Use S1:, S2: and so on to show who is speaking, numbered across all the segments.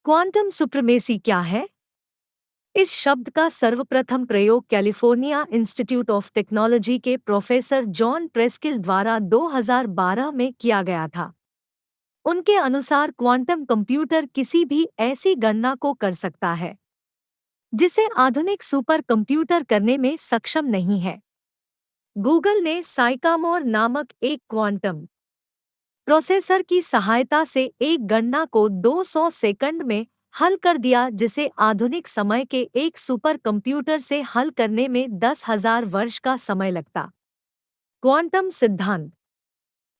S1: Quantum supremacy क्या है? इस शब्द का सर्वप्रथम प्रयोग कैलिफोर्निया इंस्टीट्यूट ऑफ टेक्नोलॉजी के प्रोफेसर जॉन प्रेस्किल द्वारा 2012 में किया गया था। उनके अनुसार क्वांटम कंप्यूटर किसी भी ऐसी गणना को कर सकता है जिसे आधुनिक सुपर कंप्यूटर करने में सक्षम नहीं है। गूगल ने साइकामोर नामक एक क्वांटम प्रोसेसर की सहायता से एक गणना को 200 सेकंड में हल कर दिया, जिसे आधुनिक समय के एक सुपर कंप्यूटर से हल करने में 10,000 वर्ष का समय लगता। क्वांटम सिद्धांत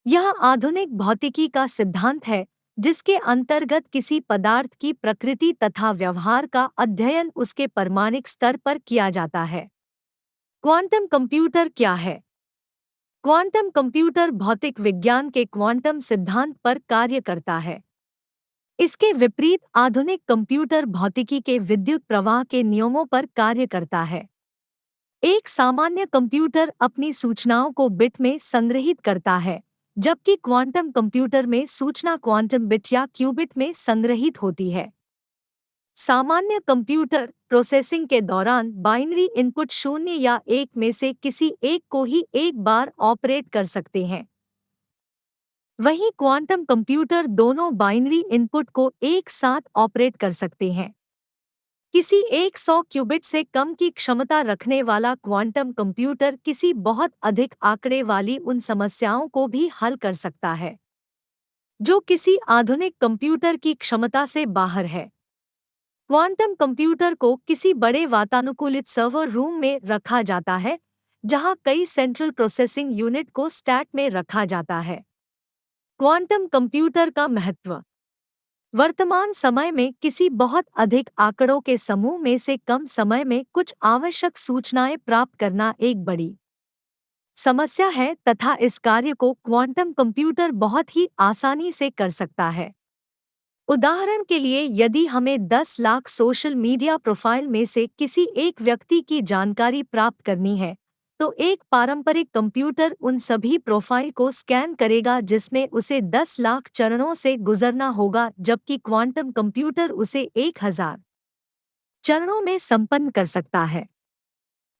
S1: यह आधुनिक भौतिकी का सिद्धांत है जिसके अंतर्गत किसी पदार्थ की प्रकृति तथा व्यवहार का अध्ययन उसके परमाणिक स्तर पर किया जाता है। क्वांटम कंप्यूटर क्या है? क्वांटम कंप्यूटर भौतिक विज्ञान के क्वांटम सिद्धांत पर कार्य करता है। इसके विपरीत आधुनिक कंप्यूटर भौतिकी के विद्युत प्रवाह के नियमों पर कार्य करता है। एक सामान्य कंप्यूटर अपनी सूचनाओं को बिट में संग्रहीत करता है, जबकि क्वांटम कंप्यूटर में सूचना क्वांटम बिट या क्यूबिट में संग्रहीत होती है। सामान्य कंप्यूटर प्रोसेसिंग के दौरान बाइनरी इनपुट 0 या 1 में से किसी एक को ही एक बार ऑपरेट कर सकते हैं। वहीं क्वांटम कंप्यूटर दोनों बाइनरी इनपुट को एक साथ ऑपरेट कर सकते हैं। किसी 100 क्यूबिट से कम की क्षमता रखने वाला क्वांटम कंप्यूटर किसी बहुत अधिक आंकड़े वाली उन समस्याओं को भी हल कर सकता है जो किसी आधुनिक कंप्यूटर की क्षमता से बाहर है। क्वांटम कंप्यूटर को किसी बड़े वातानुकूलित सर्वर रूम में रखा जाता है, जहां कई सेंट्रल प्रोसेसिंग यूनिट को स्टैक में रखा जाता है। क्वांटम कंप्यूटर का महत्व वर्तमान समय में किसी बहुत अधिक आंकड़ों के समूह में से कम समय में कुछ आवश्यक सूचनाएं प्राप्त करना एक बड़ी समस्या है तथा इस कार्य को क्वांटम कंप्यूटर बहुत ही आसानी से कर सकता है। उदाहरण के लिए, यदि हमें 10 लाख सोशल मीडिया प्रोफाइल में से किसी एक व्यक्ति की जानकारी प्राप्त करनी है, तो एक पारंपरिक कंप्यूटर उन सभी प्रोफाइल को स्कैन करेगा जिसमें उसे 10 लाख चरणों से गुजरना होगा, जबकि क्वांटम कंप्यूटर उसे 1000 चरणों में संपन्न कर सकता है।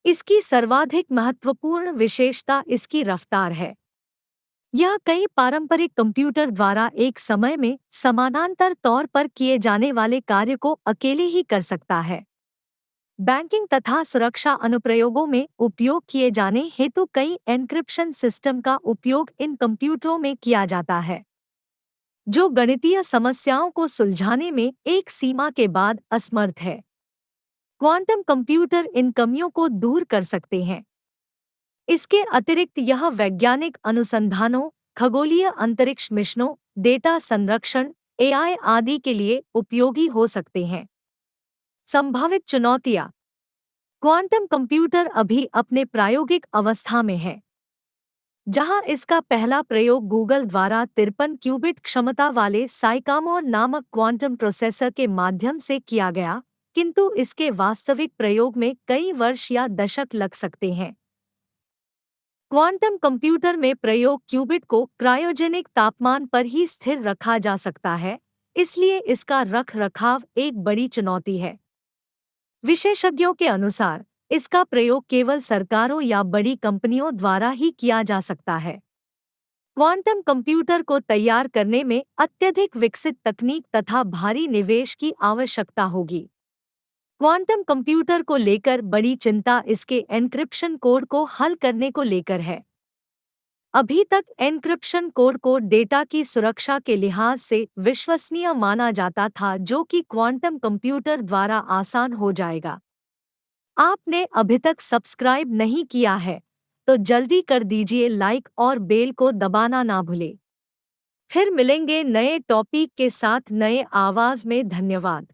S1: इसकी सर्वाधिक महत्वपूर्ण विशेषता इसकी रफ्तार है। यह कई पारंपरिक कंप्यूटर द्वारा एक समय में समानांतर तौर पर किए जाने वाले कार्य को अकेले ही कर सकता है। बैंकिंग तथा सुरक्षा अनुप्रयोगों में उपयोग किए जाने हेतु कई एन्क्रिप्शन सिस्टम का उपयोग इन कंप्यूटरों में किया जाता है, जो गणितीय समस्याओं को सुलझाने में एक सीमा के बाद असमर्थ है। क्वांटम कंप्यूटर इन कमियों को दूर कर सकते हैं। इसके अतिरिक्त यह वैज्ञानिक अनुसंधानों, खगोलीय अंतरिक्ष मिशनों, डेटा संरक्षण, एआई आदि के लिए उपयोगी हो सकते हैं। संभावित चुनौतियां क्वांटम कंप्यूटर अभी अपने प्रायोगिक अवस्था में है, जहां इसका पहला प्रयोग गूगल द्वारा 53 क्यूबिट क्षमता वाले साइकामोर नामक क्वांटम प्रोसेसर के माध्यम से किया गया, किंतु इसके वास्तविक प्रयोग में कई वर्ष या दशक लग सकते हैं। क्वांटम कंप्यूटर में प्रयोग क्यूबिट को क्रायोजेनिक तापमान पर ही स्थिर रखा जा सकता है, इसलिए इसका रख-रखाव एक बड़ी चुनौती है। विशेषज्ञों के अनुसार इसका प्रयोग केवल सरकारों या बड़ी कंपनियों द्वारा ही किया जा सकता है। क्वांटम कंप्यूटर को तैयार करने में अत्यधिक विकसित तकनीक तथा भारी निवेश की आवश्यकता होगी। क्वांटम कंप्यूटर को लेकर बड़ी चिंता इसके एन्क्रिप्शन कोड को हल करने को लेकर है। अभी तक एन्क्रिप्शन कोड को डेटा की सुरक्षा के लिहाज से विश्वसनीय माना जाता था, जो कि क्वांटम कंप्यूटर द्वारा आसान हो जाएगा। आपने अभी तक सब्सक्राइब नहीं किया है तो जल्दी कर दीजिए, लाइक और बेल को दबाना ना भूलें। फिर मिलेंगे नए टॉपिक के साथ नए आवाज में। धन्यवाद।